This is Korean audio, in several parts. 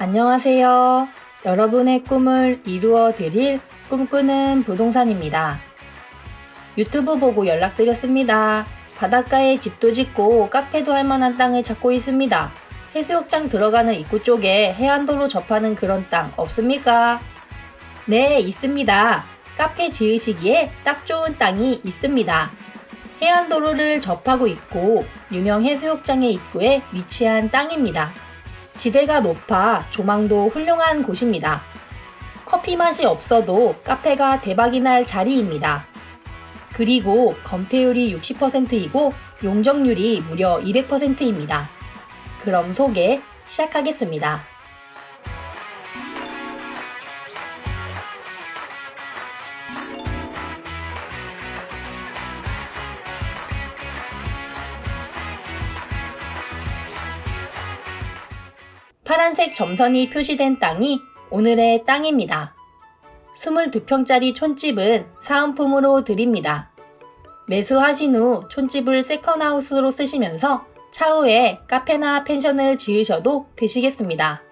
안녕하세요. 여러분의 꿈을 이루어 드릴 꿈꾸는 부동산입니다. 유튜브 보고 연락드렸습니다. 바닷가에 집도 짓고 카페도 할 만한 땅을 찾고 있습니다. 해수욕장 들어가는 입구 쪽에 해안도로 접하는 그런 땅 없습니까? 네, 있습니다. 카페 지으시기에 딱 좋은 땅이 있습니다. 해안도로를 접하고 있고 유명 해수욕장의 입구에 위치한 땅입니다. 지대가 높아 조망도 훌륭한 곳입니다. 커피 맛이 없어도 카페가 대박이 날 자리입니다. 그리고 건폐율이 60%이고 용적률이 무려 200%입니다. 그럼 소개 시작하겠습니다. 파란색 점선이 표시된 땅이 오늘의 땅입니다. 22평짜리 촌집은 사은품으로 드립니다. 매수하신 후 촌집을 세컨하우스로 쓰시면서 차후에 카페나 펜션을 지으셔도 되시겠습니다.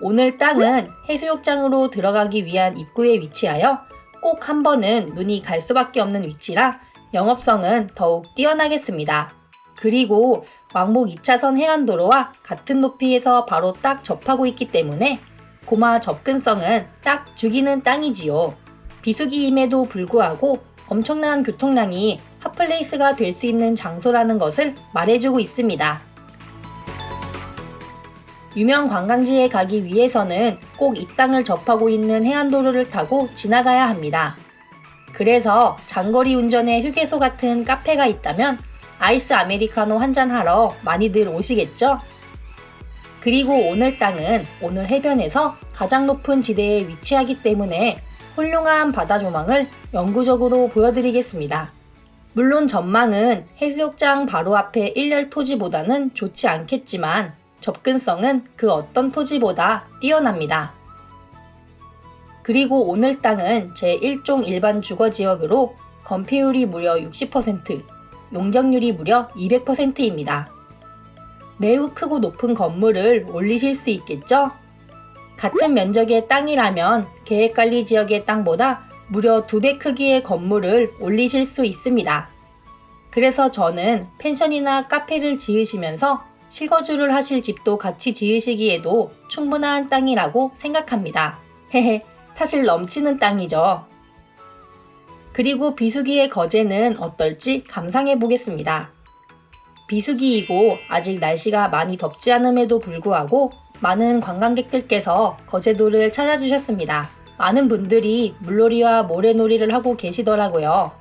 오늘 땅은 해수욕장으로 들어가기 위한 입구에 위치하여 꼭 한 번은 눈이 갈 수밖에 없는 위치라 영업성은 더욱 뛰어나겠습니다. 그리고 왕복 2차선 해안도로와 같은 높이에서 바로 딱 접하고 있기 때문에 고마 접근성은 딱 죽이는 땅이지요. 비수기임에도 불구하고 엄청난 교통량이 핫플레이스가 될 수 있는 장소라는 것을 말해주고 있습니다. 유명 관광지에 가기 위해서는 꼭 이 땅을 접하고 있는 해안도로를 타고 지나가야 합니다. 그래서 장거리 운전에 휴게소 같은 카페가 있다면 아이스 아메리카노 한잔 하러 많이들 오시겠죠? 그리고 오늘 땅은 오늘 해변에서 가장 높은 지대에 위치하기 때문에 훌륭한 바다 조망을 영구적으로 보여드리겠습니다. 물론 전망은 해수욕장 바로 앞에 일렬 토지보다는 좋지 않겠지만 접근성은 그 어떤 토지보다 뛰어납니다. 그리고 오늘 땅은 제1종 일반 주거지역으로 건폐율이 무려 60%, 용적률이 무려 200%입니다. 매우 크고 높은 건물을 올리실 수 있겠죠? 같은 면적의 땅이라면 계획관리지역의 땅보다 무려 2배 크기의 건물을 올리실 수 있습니다. 그래서 저는 펜션이나 카페를 지으시면서 실거주를 하실 집도 같이 지으시기에도 충분한 땅이라고 생각합니다. 헤헤, 사실 넘치는 땅이죠. 그리고 비수기의 거제는 어떨지 감상해 보겠습니다. 비수기이고 아직 날씨가 많이 덥지 않음에도 불구하고 많은 관광객들께서 거제도를 찾아주셨습니다. 많은 분들이 물놀이와 모래놀이를 하고 계시더라고요.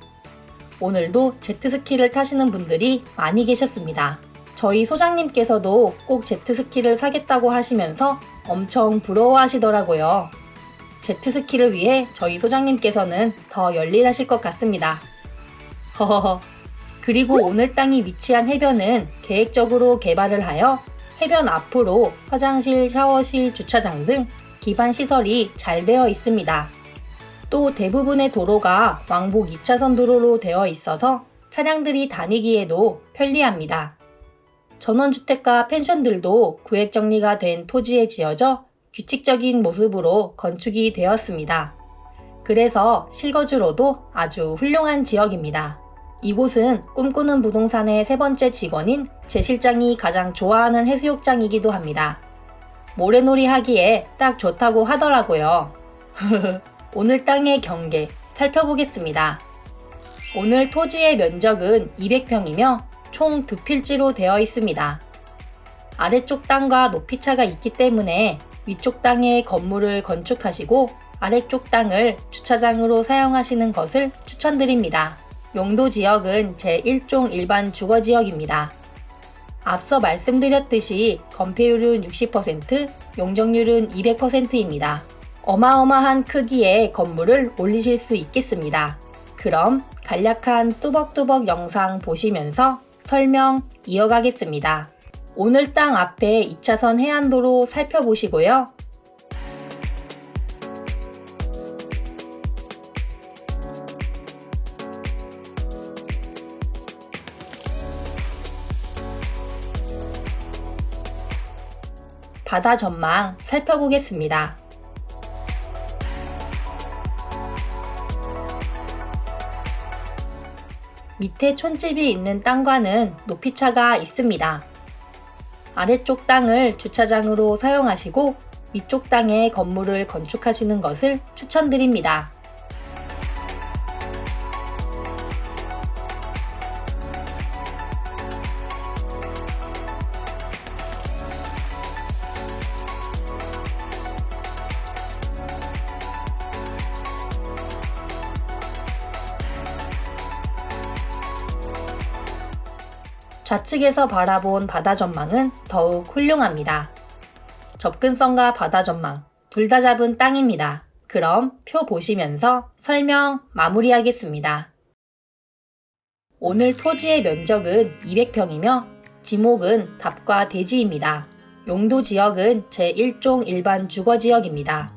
오늘도 제트스키를 타시는 분들이 많이 계셨습니다. 저희 소장님께서도 꼭 제트스키를 사겠다고 하시면서 엄청 부러워하시더라고요. 제트스키를 위해 저희 소장님께서는 더 열일하실 것 같습니다. 허허허. 그리고 오늘 땅이 위치한 해변은 계획적으로 개발을 하여 해변 앞으로 화장실, 샤워실, 주차장 등 기반 시설이 잘 되어 있습니다. 또 대부분의 도로가 왕복 2차선 도로로 되어 있어서 차량들이 다니기에도 편리합니다. 전원주택과 펜션들도 구획 정리가 된 토지에 지어져 규칙적인 모습으로 건축이 되었습니다. 그래서 실거주로도 아주 훌륭한 지역입니다. 이곳은 꿈꾸는 부동산의 세 번째 직원인 제 실장이 가장 좋아하는 해수욕장이기도 합니다. 모래놀이 하기에 딱 좋다고 하더라고요. 오늘 땅의 경계 살펴보겠습니다. 오늘 토지의 면적은 200평이며 총 2필지로 되어 있습니다. 아래쪽 땅과 높이차가 있기 때문에 위쪽 땅에 건물을 건축하시고 아래쪽 땅을 주차장으로 사용하시는 것을 추천드립니다. 용도 지역은 제1종 일반 주거지역입니다. 앞서 말씀드렸듯이 건폐율은 60%, 용적률은 200%입니다. 어마어마한 크기의 건물을 올리실 수 있겠습니다. 그럼 간략한 뚜벅뚜벅 영상 보시면서 설명 이어가겠습니다. 오늘 땅 앞에 2차선 해안도로 살펴보시고요. 바다 전망 살펴보겠습니다. 밑에 촌집이 있는 땅과는 높이차가 있습니다. 아래쪽 땅을 주차장으로 사용하시고 위쪽 땅에 건물을 건축하시는 것을 추천드립니다. 좌측에서 바라본 바다 전망은 더욱 훌륭합니다. 접근성과 바다 전망 둘 다 잡은 땅입니다. 그럼 표 보시면서 설명 마무리하겠습니다. 오늘 토지의 면적은 200평이며 지목은 답과 대지입니다. 용도 지역은 제1종 일반 주거지역입니다.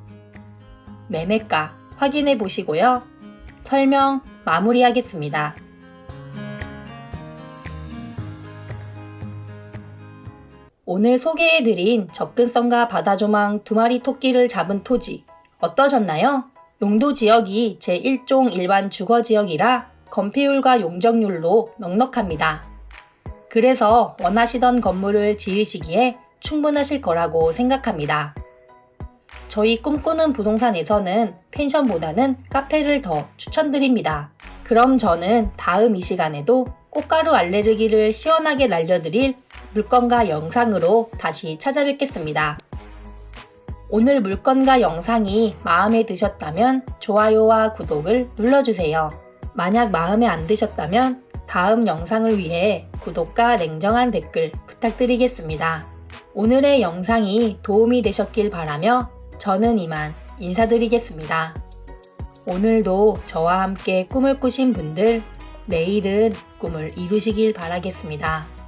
매매가 확인해 보시고요. 설명 마무리하겠습니다. 오늘 소개해드린 접근성과 바다 조망 2마리 토끼를 잡은 토지 어떠셨나요? 용도 지역이 제1종 일반 주거지역이라 건폐율과 용적률로 넉넉합니다. 그래서 원하시던 건물을 지으시기에 충분하실 거라고 생각합니다. 저희 꿈꾸는 부동산에서는 펜션보다는 카페를 더 추천드립니다. 그럼 저는 다음 이 시간에도 꽃가루 알레르기를 시원하게 날려드릴 물건과 영상으로 다시 찾아뵙겠습니다. 오늘 물건과 영상이 마음에 드셨다면 좋아요와 구독을 눌러주세요. 만약 마음에 안 드셨다면 다음 영상을 위해 구독과 냉정한 댓글 부탁드리겠습니다. 오늘의 영상이 도움이 되셨길 바라며 저는 이만 인사드리겠습니다. 오늘도 저와 함께 꿈을 꾸신 분들, 내일은 꿈을 이루시길 바라겠습니다.